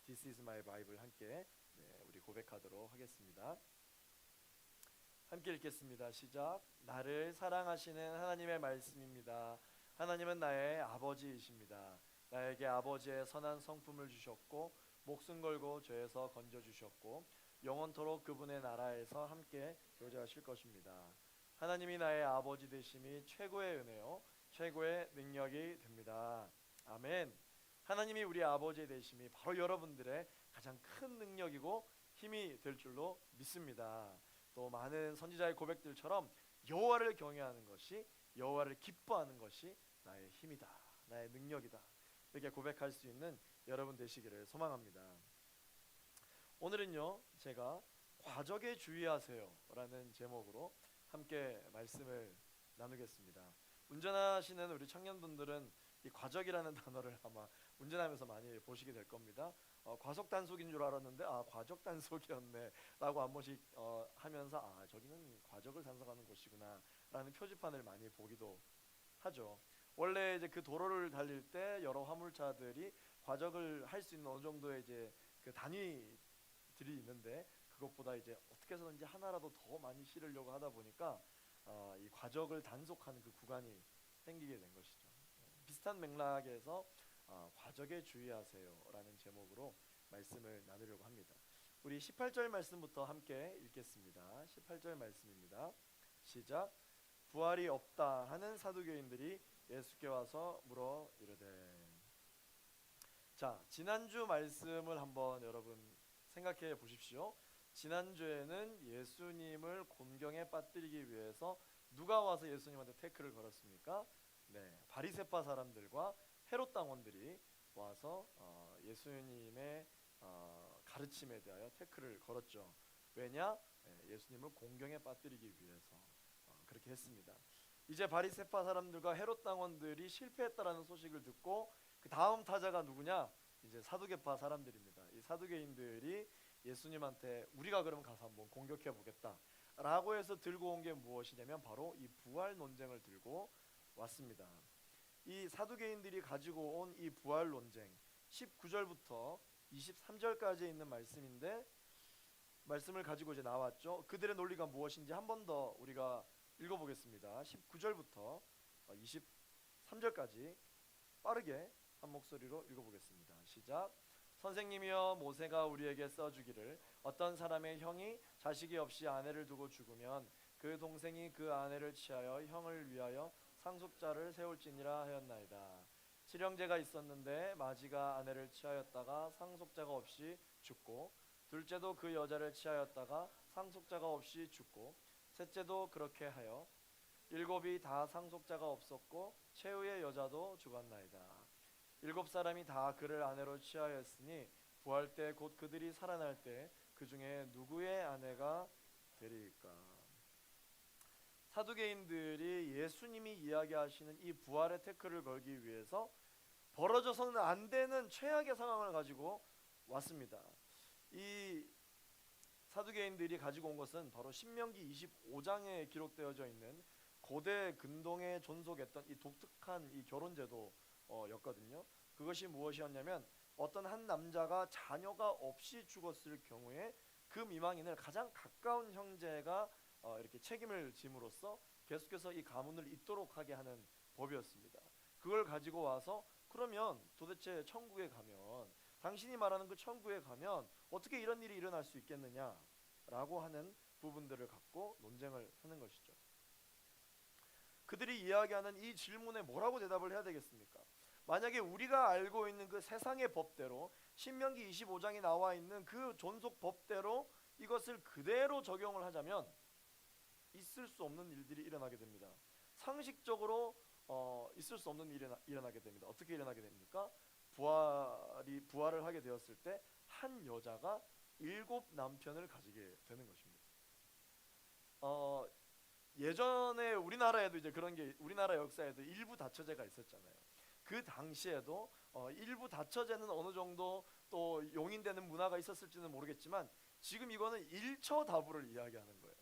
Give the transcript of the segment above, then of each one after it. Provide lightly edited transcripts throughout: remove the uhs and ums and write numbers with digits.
This is my Bible 함께 우리 고백하도록 하겠습니다. 함께 읽겠습니다. 시작. 나를 사랑하시는 하나님의 말씀입니다. 하나님은 나의 아버지이십니다. 나에게 아버지의 선한 성품을 주셨고 목숨 걸고 죄에서 건져주셨고 영원토록 그분의 나라에서 함께 교제하실 것입니다. 하나님이 나의 아버지 되심이 최고의 은혜요 최고의 능력이 됩니다. 아멘. 하나님이 우리 아버지 되심이 바로 여러분들의 가장 큰 능력이고 힘이 될 줄로 믿습니다. 또 많은 선지자의 고백들처럼 여호와를 경외하는 것이, 여호와를 기뻐하는 것이 나의 힘이다, 나의 능력이다, 이렇게 고백할 수 있는 여러분 되시기를 소망합니다. 오늘은요, 제가 과적에 주의하세요 라는 제목으로 함께 말씀을 나누겠습니다. 운전하시는 우리 청년분들은 이 과적이라는 단어를 아마 운전하면서 많이 보시게 될 겁니다. 과속 단속인 줄 알았는데 과적 단속이었네 라고 한 번씩 하면서 저기는 과적을 단속하는 곳이구나 라는 표지판을 많이 보기도 하죠. 원래 이제 그 도로를 달릴 때 여러 화물차들이 과적을 할 수 있는 어느 정도의 이제 그 단위들이 있는데, 그것보다 이제 어떻게 해서든지 하나라도 더 많이 실으려고 하다 보니까 이 과적을 단속하는 그 구간이 생기게 된 것이죠. 비슷한 맥락에서 과적에 주의하세요 라는 제목으로 말씀을 나누려고 합니다. 우리 18절 말씀부터 함께 읽겠습니다. 18절 말씀입니다. 시작. 부활이 없다 하는 사두개인들이 예수께 와서 물어 이르되. 자, 지난주 말씀을 한번 여러분 생각해 보십시오. 지난주에는 예수님을 곤경에 빠뜨리기 위해서 누가 와서 예수님한테 태클을 걸었습니까? 바리새파 사람들과 헤롯 당원들이 와서 예수님의 가르침에 대하여 태클을 걸었죠. 왜냐? 예수님을 공경에 빠뜨리기 위해서 그렇게 했습니다. 이제 바리새파 사람들과 헤롯 당원들이 실패했다라는 소식을 듣고 그 다음 타자가 누구냐? 이제 사두개파 사람들입니다. 이 사두개인들이 예수님한테 우리가 그럼 가서 한번 공격해 보겠다 라고 해서 들고 온 게 무엇이냐면 바로 이 부활 논쟁을 들고 왔습니다. 이 사두개인들이 가지고 온 이 부활 논쟁 19절부터 23절까지 있는 말씀인데, 말씀을 가지고 이제 나왔죠. 그들의 논리가 무엇인지 한 번 더 우리가 읽어보겠습니다. 19절부터 23절까지 빠르게 한 목소리로 읽어보겠습니다. 시작. 선생님이여, 모세가 우리에게 써주기를 어떤 사람의 형이 자식이 없이 아내를 두고 죽으면 그 동생이 그 아내를 취하여 형을 위하여 상속자를 세울지니라 하였나이다. 칠형제가 있었는데 마지가 아내를 취하였다가 상속자가 없이 죽고, 둘째도 그 여자를 취하였다가 상속자가 없이 죽고, 셋째도 그렇게 하여 일곱이 다 상속자가 없었고 최후의 여자도 죽었나이다. 일곱 사람이 다 그를 아내로 취하였으니 부활 때 곧 그들이 살아날 때 그 중에 누구의 아내가 되리까? 사두개인들이 예수님이 이야기하시는 이 부활의 태클을 걸기 위해서 벌어져서는 안 되는 최악의 상황을 가지고 왔습니다. 이 사두개인들이 가지고 온 것은 바로 신명기 25장에 기록되어져 있는 고대 근동에 존속했던 이 독특한 이 결혼제도였거든요. 그것이 무엇이었냐면 어떤 한 남자가 자녀가 없이 죽었을 경우에 그 미망인을 가장 가까운 형제가 이렇게 책임을 짐으로써 계속해서 이 가문을 잇도록 하게 하는 법이었습니다. 그걸 가지고 와서 그러면 도대체 천국에 가면, 당신이 말하는 그 천국에 가면 어떻게 이런 일이 일어날 수 있겠느냐라고 하는 부분들을 갖고 논쟁을 하는 것이죠. 그들이 이야기하는 이 질문에 뭐라고 대답을 해야 되겠습니까? 만약에 우리가 알고 있는 그 세상의 법대로, 신명기 25장에 나와 있는 그 존속 법대로 이것을 그대로 적용을 하자면 있을 수 없는 일들이 일어나게 됩니다. 상식적으로 있을 수 없는 일이 일어나게 됩니다. 어떻게 일어나게 됩니까? 부활을 하게 되었을 때 한 여자가 7 남편을 가지게 되는 것입니다. 예전에 우리나라에도 이제 그런 게, 우리나라 역사에도 일부 다처제가 있었잖아요. 그 당시에도 일부 다처제는 어느 정도 또 용인되는 문화가 있었을지는 모르겠지만, 지금 이거는 일처다부를 이야기하는 거예요.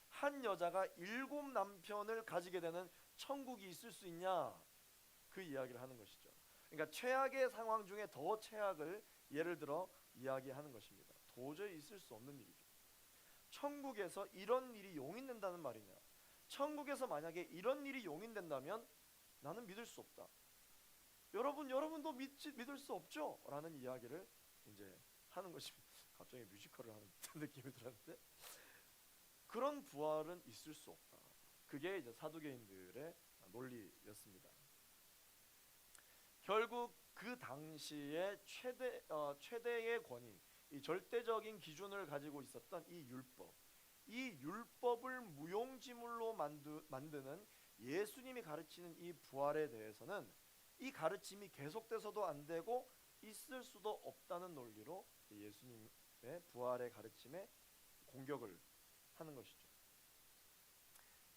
한 여자가 7 남편을 가지게 되는 천국이 있을 수 있냐, 그 이야기를 하는 것이죠. 그러니까 최악의 상황 중에 더 최악을 예를 들어 이야기하는 것입니다. 도저히 있을 수 없는 일이죠. 천국에서 이런 일이 용인된다는 말이냐? 천국에서 만약에 이런 일이 용인된다면 나는 믿을 수 없다. 여러분도 믿을 수 없죠? 라는 이야기를 이제 하는 것입니다. 갑자기 뮤지컬을 하는 듯한 느낌이 들었는데, 그런 부활은 있을 수 없다. 그게 이제 사두개인들의 논리였습니다. 결국 그 당시에 최대의 권위, 이 절대적인 기준을 가지고 있었던 이 율법을 무용지물로 만드는 예수님이 가르치는 이 부활에 대해서는 이 가르침이 계속돼서도 안 되고 있을 수도 없다는 논리로 예수님의 부활의 가르침에 공격을 하는 것이죠.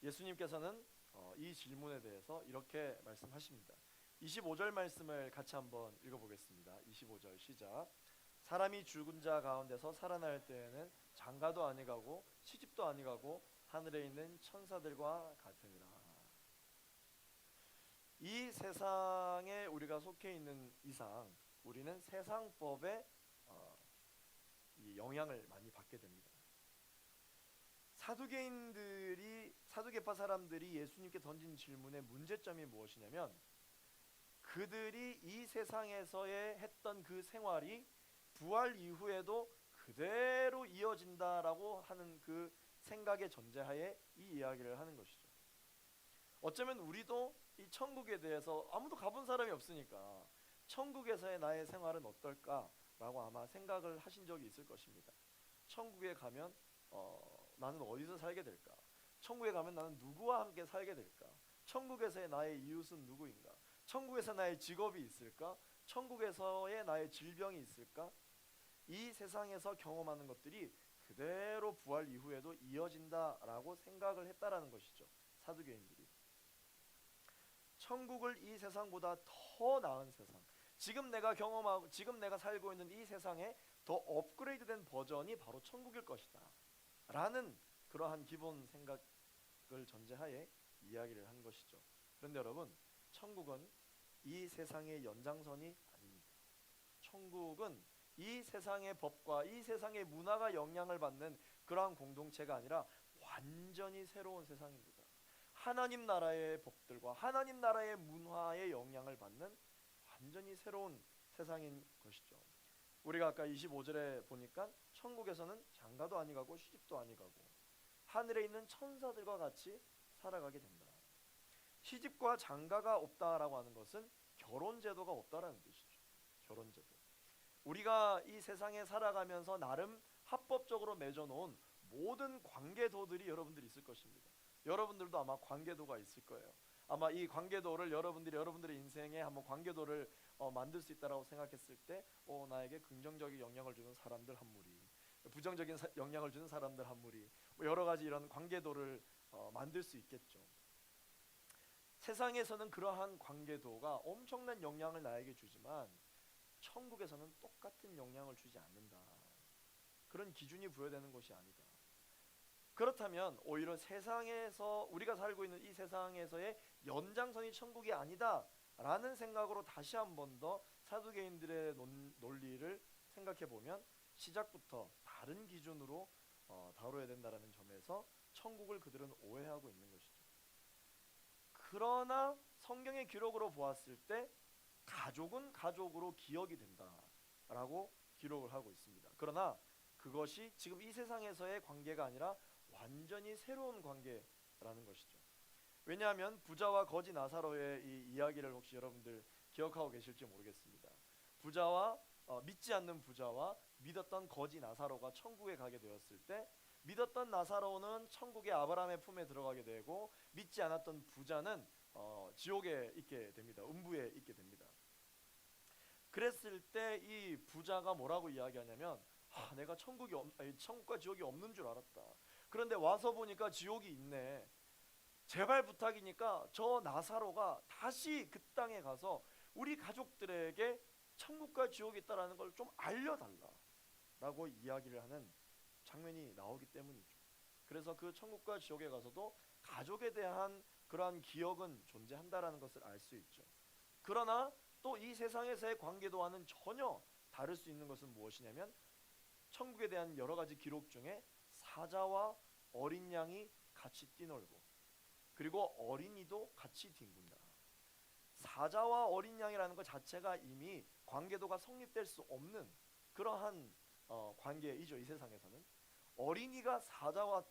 예수님께서는 이 질문에 대해서 이렇게 말씀하십니다. 25절 말씀을 같이 한번 읽어보겠습니다. 25절 시작. 사람이 죽은 자 가운데서 살아날 때에는 장가도 아니가고 시집도 아니가고 하늘에 있는 천사들과 같으니라. 이 세상에 우리가 속해 있는 이상 우리는 세상법에 이 영향을 많이 받게 됩니다. 사두개파 사람들이 예수님께 던진 질문의 문제점이 무엇이냐면, 그들이 이 세상에서의 했던 그 생활이 부활 이후에도 그대로 이어진다라고 하는 그 생각의 전제하에 이 이야기를 하는 것이죠. 어쩌면 우리도 이 천국에 대해서 아무도 가본 사람이 없으니까 천국에서의 나의 생활은 어떨까라고 아마 생각을 하신 적이 있을 것입니다. 천국에 가면 나는 어디서 살게 될까? 천국에 가면 나는 누구와 함께 살게 될까? 천국에서의 나의 이웃은 누구인가? 천국에서 나의 직업이 있을까? 천국에서의 나의 질병이 있을까? 이 세상에서 경험하는 것들이 그대로 부활 이후에도 이어진다라고 생각을 했다라는 것이죠. 사두개인들이. 천국을 이 세상보다 더 나은 세상, 지금 내가 살고 있는 이 세상에 더 업그레이드된 버전이 바로 천국일 것이다 라는 그러한 기본 생각을 전제하에 이야기를 한 것이죠. 그런데 여러분, 천국은 이 세상의 연장선이 아닙니다. 천국은 이 세상의 법과 이 세상의 문화가 영향을 받는 그러한 공동체가 아니라 완전히 새로운 세상입니다. 하나님 나라의 법들과 하나님 나라의 문화에 영향을 받는 완전히 새로운 세상인 것이죠. 우리가 아까 25절에 보니까 천국에서는 장가도 아니가고 시집도 아니가고 하늘에 있는 천사들과 같이 살아가게 된다. 시집과 장가가 없다라고 하는 것은 결혼 제도가 없다라는 뜻이죠. 결혼 제도. 우리가 이 세상에 살아가면서 나름 합법적으로 맺어놓은 모든 관계도들이 여러분들이 있을 것입니다. 여러분들도 아마 관계도가 있을 거예요. 아마 이 관계도를 여러분들의 인생에 한번 관계도를 만들 수 있다라고 생각했을 때 나에게 긍정적인 영향을 주는 사람들 한 무리, 부정적인 영향을 주는 사람들 한 무리, 여러 가지 이런 관계도를 만들 수 있겠죠. 세상에서는 그러한 관계도가 엄청난 영향을 나에게 주지만 천국에서는 똑같은 영향을 주지 않는다. 그런 기준이 부여되는 것이 아니다. 그렇다면 오히려 세상에서 우리가 살고 있는 이 세상에서의 연장선이 천국이 아니다 라는 생각으로 다시 한 번 더 사두개인들의 논리를 생각해 보면 시작부터 다른 기준으로 다뤄야 된다는 점에서 천국을 그들은 오해하고 있는 것이죠. 그러나 성경의 기록으로 보았을 때 가족은 가족으로 기억이 된다라고 기록을 하고 있습니다. 그러나 그것이 지금 이 세상에서의 관계가 아니라 완전히 새로운 관계라는 것이죠. 왜냐하면 부자와 거지 나사로의 이 이야기를 혹시 여러분들 기억하고 계실지 모르겠습니다. 믿지 않는 부자와 믿었던 거지 나사로가 천국에 가게 되었을 때 믿었던 나사로는 천국의 아브라함의 품에 들어가게 되고 믿지 않았던 부자는 지옥에 있게 됩니다. 음부에 있게 됩니다. 그랬을 때 이 부자가 뭐라고 이야기하냐면 내가 천국과 지옥이 없는 줄 알았다. 그런데 와서 보니까 지옥이 있네. 제발 부탁이니까 저 나사로가 다시 그 땅에 가서 우리 가족들에게 천국과 지옥이 있다라는 걸 좀 알려달라라고 이야기를 하는 장면이 나오기 때문이죠. 그래서 그 천국과 지옥에 가서도 가족에 대한 그러한 기억은 존재한다라는 것을 알 수 있죠. 그러나 또 이 세상에서의 관계도와는 전혀 다를 수 있는 것은 무엇이냐면 천국에 대한 여러 가지 기록 중에 사자와 어린 양이 같이 뛰놀고 그리고 어린이도 같이 뒹군다. 사자와 어린 양이라는 것 자체가 이미 관계도가 성립될 수 없는 그러한 관계이죠. 이 세상에서는 어린이가 사자와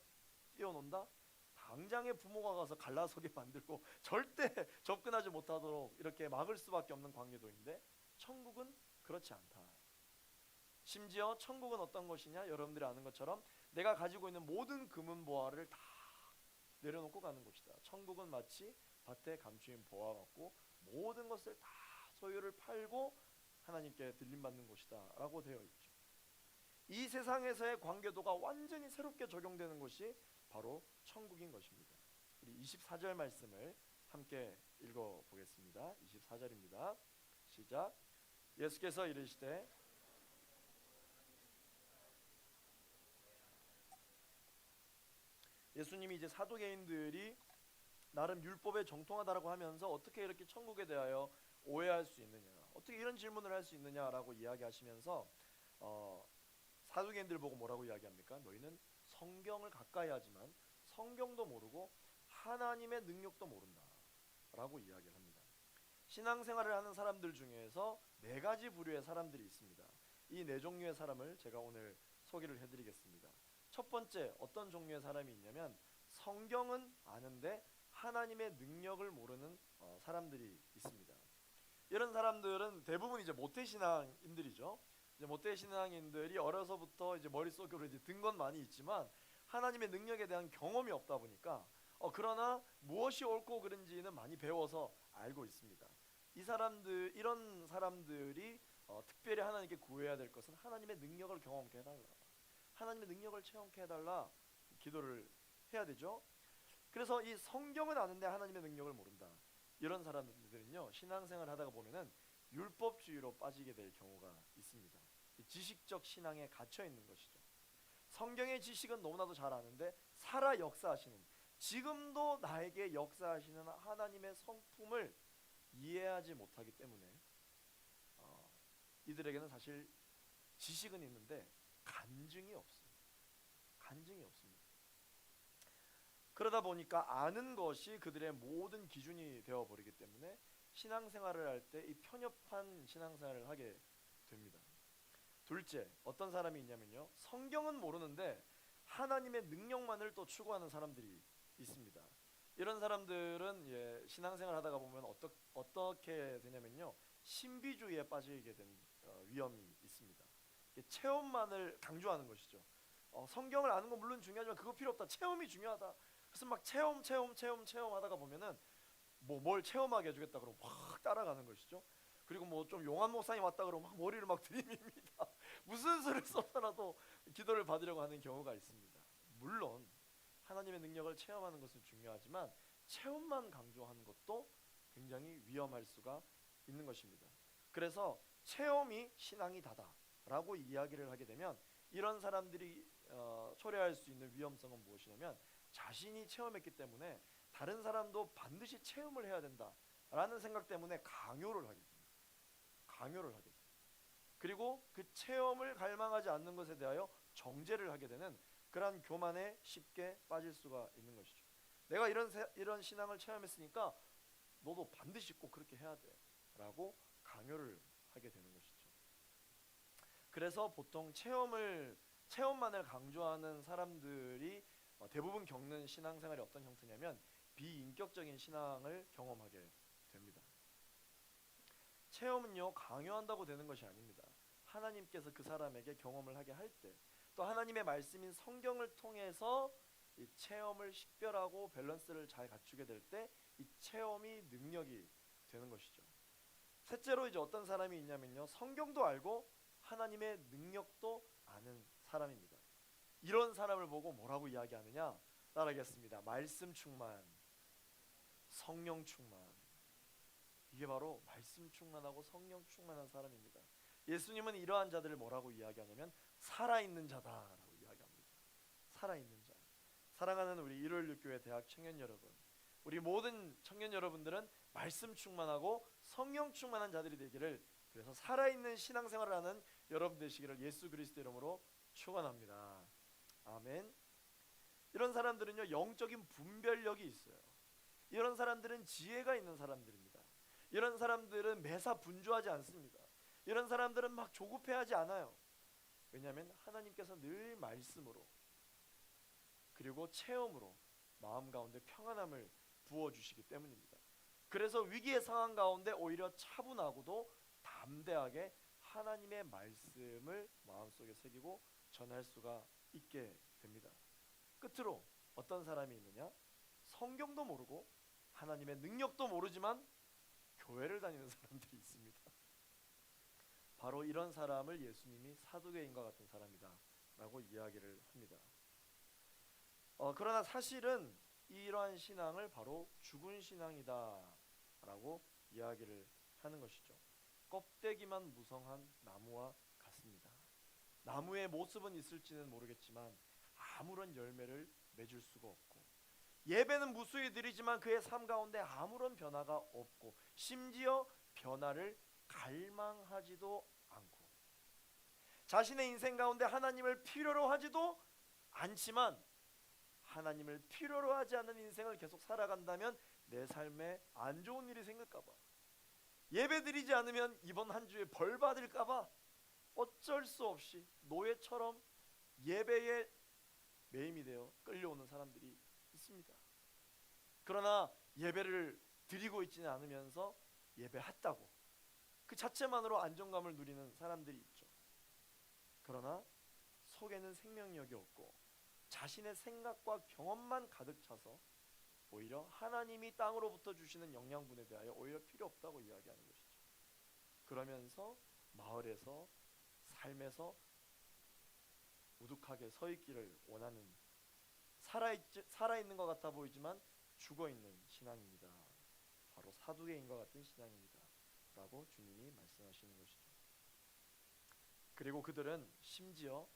뛰어논다? 당장의 부모가 가서 갈라서게 만들고 절대 접근하지 못하도록 이렇게 막을 수밖에 없는 관계도인데 천국은 그렇지 않다. 심지어 천국은 어떤 것이냐? 여러분들이 아는 것처럼 내가 가지고 있는 모든 금은보화를 다 내려놓고 가는 곳이다. 천국은 마치 밭에 감추인 보화 같고 모든 것을 다 소유를 팔고 하나님께 들림받는 곳이다 라고 되어 있죠. 이 세상에서의 관계도가 완전히 새롭게 적용되는 것이 바로 천국인 것입니다. 우리 24절 말씀을 함께 읽어보겠습니다. 24절입니다. 시작. 예수께서 이르시되 예수님이 이제 사두개인들이 나름 율법에 정통하다라고 하면서 어떻게 이렇게 천국에 대하여 오해할 수 있느냐, 어떻게 이런 질문을 할 수 있느냐라고 이야기하시면서 사두개인들 보고 뭐라고 이야기합니까? 너희는 성경을 가까이 하지만 성경도 모르고 하나님의 능력도 모른다 라고 이야기를 합니다. 신앙생활을 하는 사람들 중에서 네 가지 부류의 사람들이 있습니다. 이 네 종류의 사람을 제가 오늘 소개를 해드리겠습니다. 첫 번째 어떤 종류의 사람이 있냐면 성경은 아는데 하나님의 능력을 모르는 사람들이 있습니다. 이런 사람들은 대부분 이제 모태신앙인들이죠. 이제 모태신앙인들이 어려서부터 이제 머릿속으로 이제 든 건 많이 있지만 하나님의 능력에 대한 경험이 없다 보니까 그러나 무엇이 옳고 그른지는 많이 배워서 알고 있습니다. 이런 사람들이 특별히 하나님께 구해야 될 것은 하나님의 능력을 경험케 해달라, 하나님의 능력을 체험케 해달라 기도를 해야 되죠. 그래서 이 성경은 아는데 하나님의 능력을 모른다. 이런 사람들은요 신앙생활 하다가 보면은 율법주의로 빠지게 될 경우가 있습니다. 지식적 신앙에 갇혀 있는 것이죠. 성경의 지식은 너무나도 잘 아는데 살아 역사하시는, 지금도 나에게 역사하시는 하나님의 성품을 이해하지 못하기 때문에 이들에게는 사실 지식은 있는데 간증이 없어요. 간증이 없습니다. 그러다 보니까 아는 것이 그들의 모든 기준이 되어버리기 때문에 신앙생활을 할 때 이 편협한 신앙생활을 하게 됩니다. 둘째, 어떤 사람이 있냐면요 성경은 모르는데 하나님의 능력만을 또 추구하는 사람들이 있습니다. 이런 사람들은 신앙생활 하다가 보면 어떻게 되냐면요 신비주의에 빠지게 된 위험이 있습니다. 체험만을 강조하는 것이죠. 성경을 아는 건 물론 중요하지만 그거 필요 없다, 체험이 중요하다. 그래서 막 체험 하다가 보면은 뭘 체험하게 해주겠다 그러면 막 따라가는 것이죠. 그리고 뭐 좀 용한 목사님 왔다 그러면 막 머리를 막 들이밉니다. 무슨 수를 써서라도 기도를 받으려고 하는 경우가 있습니다. 물론 하나님의 능력을 체험하는 것은 중요하지만 체험만 강조하는 것도 굉장히 위험할 수가 있는 것입니다. 그래서 체험이 신앙이 다다라고 이야기를 하게 되면 이런 사람들이 초래할 수 있는 위험성은 무엇이냐면 자신이 체험했기 때문에 다른 사람도 반드시 체험을 해야 된다라는 생각 때문에 강요를 하게 됩니다. 강요를 하게 됩니다. 그리고 그 체험을 갈망하지 않는 것에 대하여 정죄를 하게 되는 그러한 교만에 쉽게 빠질 수가 있는 것이죠. 내가 이런 신앙을 체험했으니까 너도 반드시 꼭 그렇게 해야 돼 라고 강요를 하게 되는 것이죠. 그래서 보통 체험만을 강조하는 사람들이 대부분 겪는 신앙생활이 어떤 형태냐면 비인격적인 신앙을 경험하게 됩니다. 체험은요 강요한다고 되는 것이 아닙니다. 하나님께서 그 사람에게 경험을 하게 할 때, 또 하나님의 말씀인 성경을 통해서 이 체험을 식별하고 밸런스를 잘 갖추게 될 때 이 체험이 능력이 되는 것이죠. 셋째로 이제 어떤 사람이 있냐면요 성경도 알고 하나님의 능력도 아는 사람입니다. 이런 사람을 보고 뭐라고 이야기하느냐, 따라하겠습니다. 말씀 충만, 성령 충만. 이게 바로 말씀 충만하고 성령 충만한 사람입니다. 예수님은 이러한 자들을 뭐라고 이야기하냐면 살아있는 자다라고 이야기합니다. 살아있는 자. 사랑하는 우리 126교회 대학 청년 여러분, 우리 모든 청년 여러분들은 말씀 충만하고 성령 충만한 자들이 되기를 그래서 살아있는 신앙생활을 하는 여러분 되시기를 예수 그리스도 이름으로 축원합니다. 아멘. 이런 사람들은요, 영적인 분별력이 있어요. 이런 사람들은 지혜가 있는 사람들입니다. 이런 사람들은 매사 분주하지 않습니다. 이런 사람들은 막 조급해하지 않아요. 왜냐하면 하나님께서 늘 말씀으로 그리고 체험으로 마음 가운데 평안함을 부어주시기 때문입니다. 그래서 위기의 상황 가운데 오히려 차분하고도 담대하게 하나님의 말씀을 마음속에 새기고 전할 수가 있게 됩니다. 끝으로 어떤 사람이 있느냐? 성경도 모르고 하나님의 능력도 모르지만 교회를 다니는 사람들이 있습니다. 바로 이런 사람을 예수님이 사두개인과 같은 사람이다 라고 이야기를 합니다. 그러나 사실은 이러한 신앙을 바로 죽은 신앙이다 라고 이야기를 하는 것이죠. 껍데기만 무성한 나무와 같습니다. 나무의 모습은 있을지는 모르겠지만 아무런 열매를 맺을 수가 없고, 예배는 무수히 드리지만 그의 삶 가운데 아무런 변화가 없고, 심지어 변화를 갈망하지도 않고, 자신의 인생 가운데 하나님을 필요로 하지도 않지만 하나님을 필요로 하지 않는 인생을 계속 살아간다면 내 삶에 안 좋은 일이 생길까봐, 예배드리지 않으면 이번 한 주에 벌 받을까봐 어쩔 수 없이 노예처럼 예배에 매임이 되어 끌려오는 사람들이 있습니다. 그러나 예배를 드리고 있지는 않으면서 예배했다고 그 자체만으로 안정감을 누리는 사람들이 있죠. 그러나 속에는 생명력이 없고 자신의 생각과 경험만 가득 차서 오히려 하나님이 땅으로부터 주시는 영양분에 대하여 오히려 필요 없다고 이야기하는 것이죠. 그러면서 마을에서 삶에서 우두하게 서 있기를 원하는, 살아있는 것 같아 보이지만 죽어있는 신앙입니다. 바로 사두개인과 같은 신앙입니다 라고 주님이 말씀하시는 것이죠. 그리고 그들은 심지어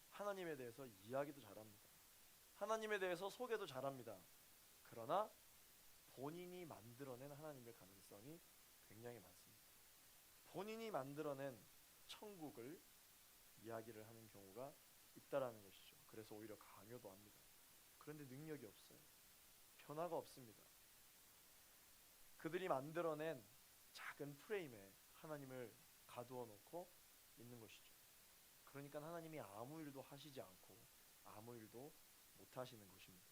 하나님에 대해서 이야기도 잘합니다. 하나님에 대해서 소개도 잘합니다. 그러나 본인이 만들어낸 하나님의 가능성이 굉장히 많습니다. 본인이 만들어낸 천국을 이야기를 하는 경우가 있다라는 것이죠. 그래서 오히려 강요도 합니다. 그런데 능력이 없어요. 변화가 없습니다. 그들이 만들어낸 작은 프레임에 하나님을 가두어 놓고 있는 것이죠. 그러니까 하나님이 아무 일도 하시지 않고 아무 일도 못 하시는 것입니다.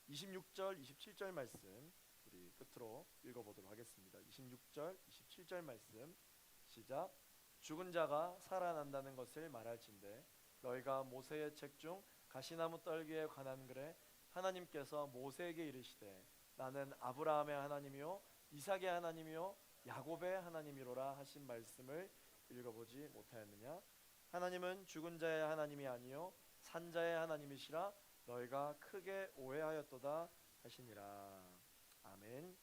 (26절) (27절) 말씀 우리 끝으로 읽어보도록 하겠습니다. 26절 27절 말씀 시작. 죽은 자가 살아난다는 것을 말할진대 너희가 모세의 책 중 가시나무 떨기에 관한 글에 하나님께서 모세에게 이르시되 나는 아브라함의 하나님이요 이삭의 하나님이요 야곱의 하나님이로라 하신 말씀을 읽어보지 못하였느냐? 하나님은 죽은 자의 하나님이 아니요 산 자의 하나님이시라 너희가 크게 오해하였도다 하시니라. 아멘.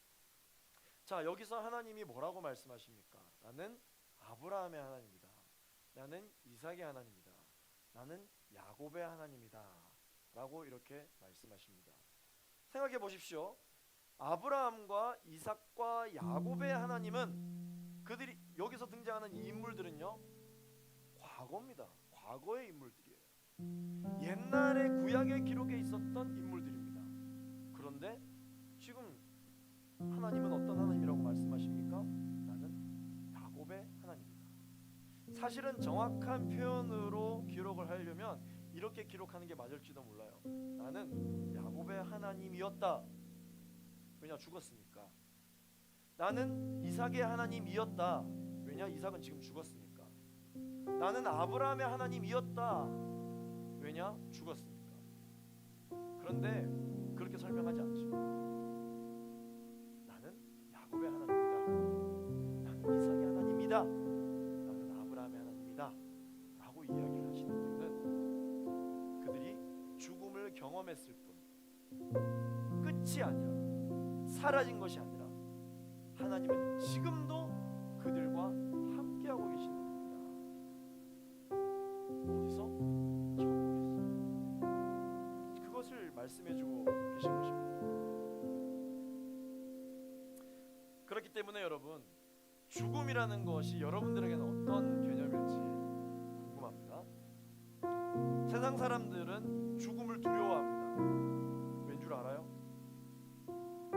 자, 여기서 하나님이 뭐라고 말씀하십니까? 나는 아브라함의 하나님이다. 나는 이삭의 하나님이다. 나는 야곱의 하나님이다 라고 이렇게 말씀하십니다. 생각해 보십시오. 아브라함과 이삭과 야곱의 하나님은, 그들이 여기서 등장하는 이 인물들은요 과거입니다. 과거의 인물들이에요. 옛날의 구약의 기록에 있었던 인물들입니다. 그런데 지금 하나님은 어떤 하나님이라고 말씀하십니까? 나는 야곱의 하나님이다. 사실은 정확한 표현으로 기록을 하려면 이렇게 기록하는 게 맞을지도 몰라요. 나는 야곱의 하나님이었다. 왜냐? 죽었으니까. 나는 이삭의 하나님이었다. 왜냐? 이삭은 지금 죽었으니까. 나는 아브라함의 하나님이었다. 왜냐? 죽었으니까. 그런데 그렇게 설명하지 않죠. 나는 야곱의 하나님이다. 나는 이삭의 하나님이다. 나는 아브라함의 하나님이다 라고 이야기를 하시는 이유는 그들이 죽음을 경험했을 뿐, 끝이 아니라, 사라진 것이 아니라 하나님은 지금도 그들과 함께하고 계시는 겁니다. 어디서? 천국에서. 그것을 말씀해주고 계신 것입니다. 그렇기 때문에 여러분, 죽음이라는 것이 여러분들에게는 어떤 개념일지 궁금합니다. 세상 사람들은 죽음을 두려워합니다. 왠 줄 알아요?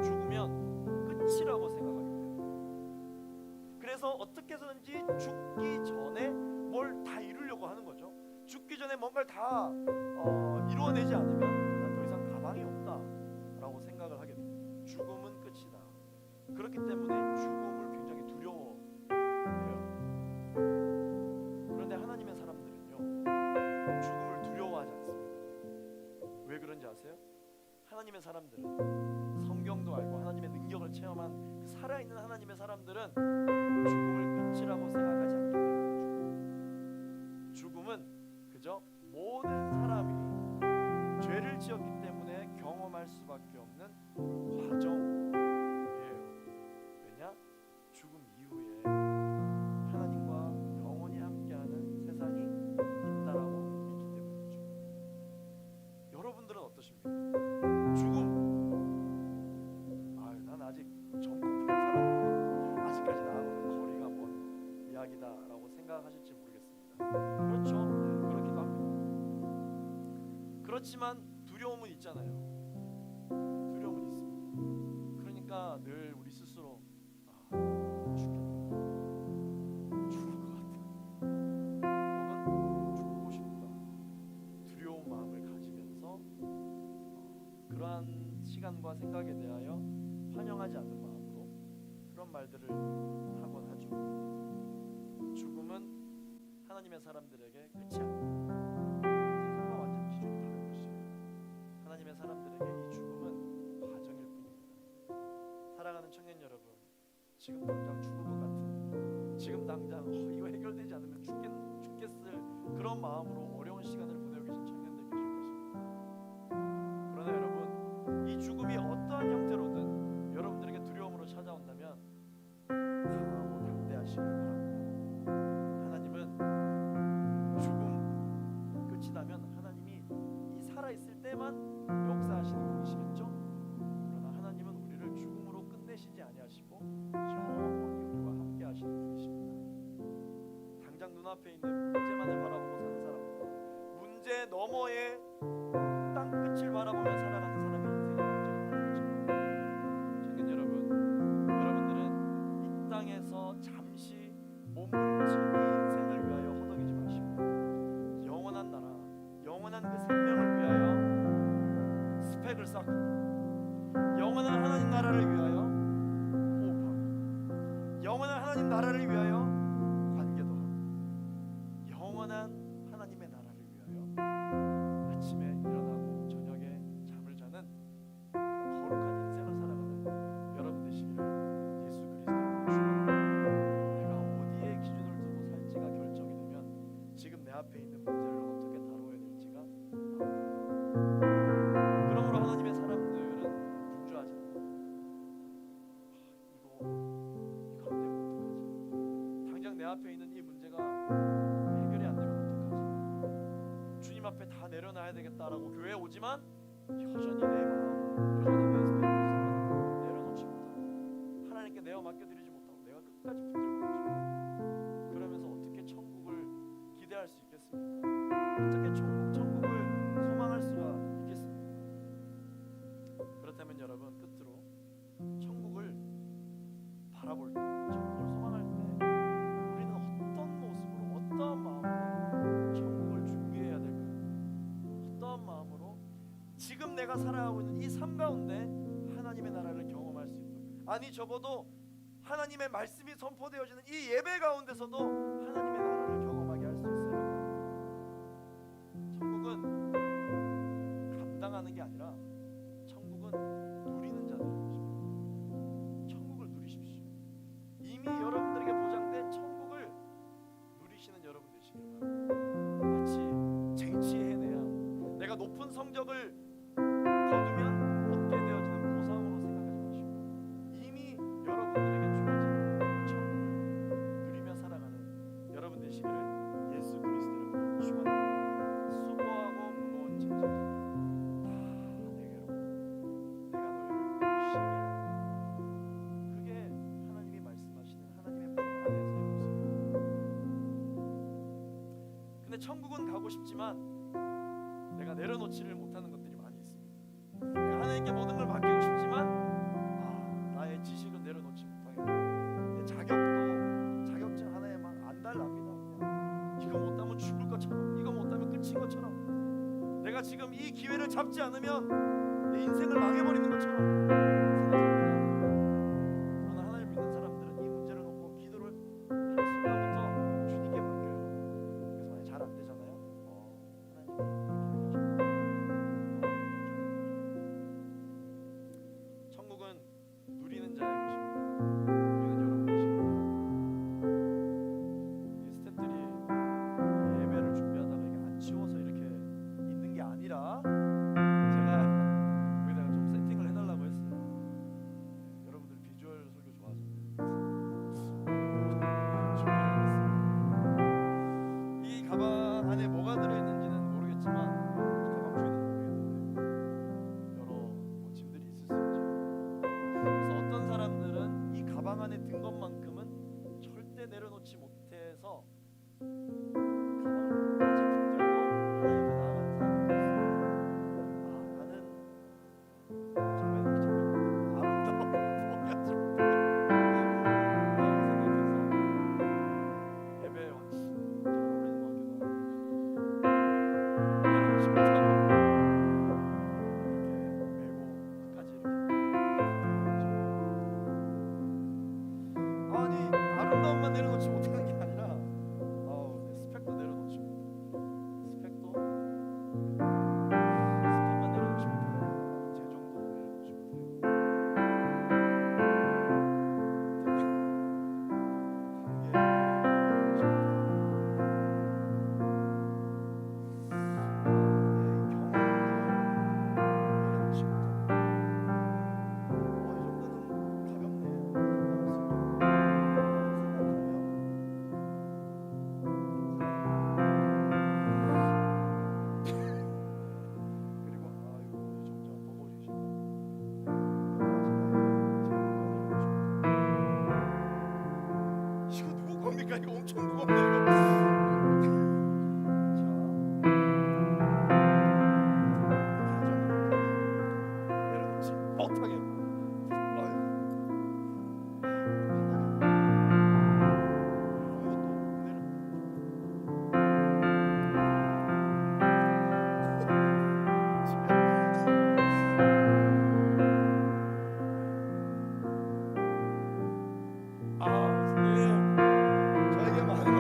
죽으면 끝이라고 생각하기 때문에. 그래서 어떻게 해서든지 죽기 전에 뭘 다 이루려고 하는 거죠. 죽기 전에 뭔가를 다 이루어내지 않으면 난 더 이상 가망이 없다라고 생각을 하게 됩니다. 죽음은 끝이다. 그렇기 때문에 죽음을 굉장히 두려워해요. 그런데 하나님의 사람들은요, 죽음을 두려워하지 않습니다. 왜 그런지 아세요? 하나님의 사람들은 성경도 알고 하나님의 능력을 체험한 그 살아있는 하나님의 사람들은 죽음을 끝이라고 생각하지 않기 때문에 죽음은 그저 모든 사람이 죄를 지었기 때문에 경험할 수밖에 없는 과정이에요. 왜냐? 죽음 이후에 하나님과 영원히 함께하는 세상이 있다라고 믿기 때문이죠. 여러분들은 어떠십니까? 죽음, 난 아직 젊고 푸른 사람인데 아직까지 나하고는 거리가 먼 이야기다라고 생각하실지 모르겠습니다. 그렇죠, 그렇기도 합니다. 그렇지만 두려움은 있잖아요. 두려움은 있습니다. 그러니까 늘 우리 스스로 죽겠다, 죽을 것 같다, 혹은 죽고 싶다, 두려운 마음을 가지면서 그러한 시간과 생각에 대하여 환영하지 않는 마음으로 그런 말들을 하곤 하죠. 죽음은 하나님의 사람들에게 끝이 아닙니다. 세상과 완전 기준이 다른 것이에요. 하나님의 사람들에게 이 죽음은 과정일 뿐입니다. 사랑하는 청년 여러분, 지금 당장 죽을 것 같은, 지금 당장 이거 해결되지 않으면 죽겠을 그런 마음으로 어려운 시간을 보내고 계신 청년들 계실 것입니다. 그러나 여러분, 이 죽음이 어떠한 형태로든 여러분들에게 두려움으로 찾아온다면 강하고 담대하시길 바랍니다. 하나님은 죽음 끝이 나면 하나님이 이 살아있을 때만 역사하시는 분이시겠죠? 그러나 하나님은 우리를 죽음으로 끝내시지 아니하시고 영원히 우리와 함께 하시는 분이십니다. 당장 눈앞에 있는 문제만을 바라보고 사는 사람과 문제 너머의 땅 끝을 바라보며 살아가는 사람의 인생이 완전히 다른 거죠. 청년 여러분, 여러분들은 이 땅에서 잠시 몸부림친 이 인생을 위하여 허덕이지 마시고 영원한 나라, 영원한 그 생명을 위하여 스펙을 쌓고 영원한 하나님 나라를 위하여 호흡하고 영원한 하나님 나라를 위하여 관계도 하고 영원한 하나님의 나라를 위하여 아침에 일어나고 저녁에 잠을 자는 거룩한 인생을 살아가는 여러분 되시기를 예수 그리스도의 주님으로 내가 어디에 기준을 두고 살지가 결정이 되면 지금 내 앞에 있는 문제를 어떻게 다뤄야 될지가 나옵니다. 그러므로 하나님의 사람들은 분주하지 않아요. 이거 안 되면 어떡하지? 당장 내 앞에 있는 이 문제가 해결이 안 되면 어떡하지? 주님 앞에 다 내려놔야 되겠다라고 교회에 오지만 여전히 내 마음, 여전히 내 스펙을 내려놓지 못하고 하나님께 내어 맡겨드리지 못하고 내가 끝까지 붙들고 있죠. 그러면서 어떻게 천국을 기대할 수 있겠습니까? 어떻게 천국을 소망할 수가 있겠습니까? 그렇다면 여러분, 끝으로 천국을 바라볼 때, 천국을 소망할 때 우리는 어떤 모습으로, 어떠한 마음으로 천국을 준비해야 될까요? 어떠한 마음으로 지금 내가 살아가고 있는 이 삶 가운데 하나님의 나라를 경험할 수 있도록, 아니 적어도 하나님의 말씀이 선포되어지는 이 예배 가운데서도 하나님의 나라를 경험하게 할 수 있어야 합니다. 천국은 감당하는 게 아니라 천국은 누리는 자들의 것입니다. 천국을 누리십시오. 이미 여러분들에게 보장된 천국을 누리시는 여러분 되시길 바랍니다. 마치 쟁취해내야 내가 높은 성적을 거두면 얻게 되어지는 보상으로 생각하지 마시고 이미 여러분들에게 주어진 천국을 누리며 살아가는 천국은 가고 싶지만 내가 내려놓지를 못하는 것들이 많이 있습니다. 내가 하나님께 모든 걸 맡기고 싶지만 나의 지식은 내려놓지 못하겠고, 내 자격증 하나에 막 안달납니다. 그냥 이거 못하면 죽을 것처럼, 이거 못하면 끝인 것처럼, 내가 지금 이 기회를 잡지 않으면 내 인생을 망해버리는 것처럼 생각합니다. 그러나 하나님 믿는 사람들은 이 문제를 놓고 기도를 할 순간부터 주님께 맡겨요. 그래서 만약 잘 안 되잖아요. 하나님이 천국은 누리는 자의 것입니다. 우리는 여러분 것입니다. 이 스태프들이 예배를 준비하다가 이게 안 치워서 이렇게 있는 게 아니라 제가 여기다가 좀 세팅을 해달라고 했어요. 여러분들 비주얼 설교 좋아하시네요. 준비를 했어요. 이 가방 안에 뭐가 들어있는지는 모르겠지만, 가방 주인은 모르겠는데 여러 짐들이 있을 수 있죠. 그래서 어떤 사람들은 이 가방 안에 든 것만큼은 절대 내려놓지 못해서 가방을 제품 들고 하나님 앞에 나아가는 사람들이 있어요. 나는 자매는 이렇게 잡혔는데 아름다움을 포기하지 못하겠다 생각해서 예배에 잘 어울리는 것 같기도 하고 내려놓지 못하고 이렇게 메고 끝까지 이렇게 아니 아름다움만 내려놓지 못하는 게 아니라 내 스펙도 내려놓지 못하고 스펙만 내려놓지 못하고 재정도 내려놓지 못하고 관계 내려놓지 못하고 내려놓지 못하고 이 정도는 그리고 점점 버거워지신다. 이거 누구 겁니까? 이거 엄청 무겁네 이거. 내려놓지 못하게. 선생님, 저에게 많은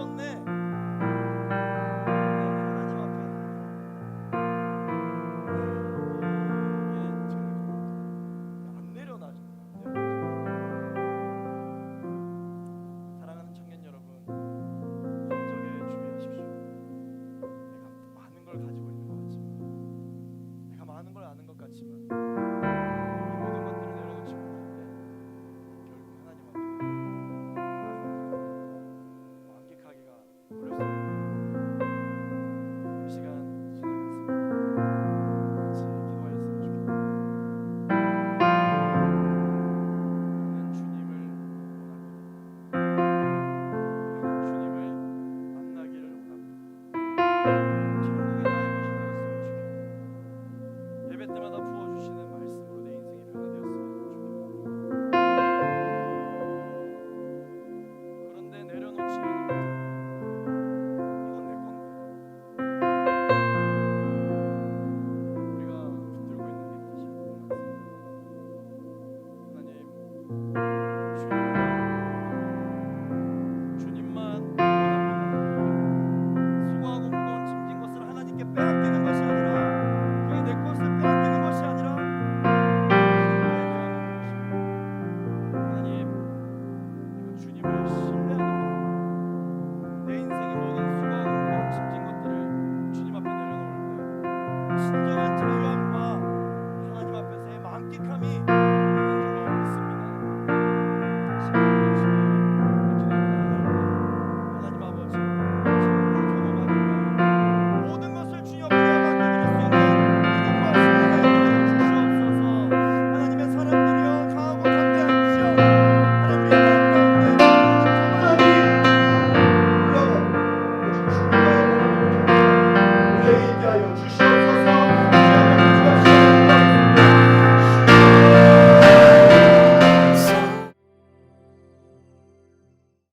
늦었네. 하나님 앞에 이게 안 내려놔져. 사랑하는 청년 여러분, 과적에 주의하십시오. 내가 많은 걸 가지고 있는 것 같지만, 내가 많은 걸 아는 것 같지만, 이 모든 것들을 내려놓지 못할 때 결국 하나님 앞에 완객하기가 어렵습니다. 이 시간 손을 가슴에 같이 기도하였으면 좋겠습니다. 나는 주님을 원합니다. 나는 주님을 만나기를 원합니다. 천국이 나의 것이 되었으면 좋겠다. 예배 때마다 부어주시는 말씀으로 내 인생이 변화되었으면 좋겠다. 그런데 내려놓지 않으면 이건 내 건데, 우리가 붙들고 있는 게 다시 궁금합니다. 하나님,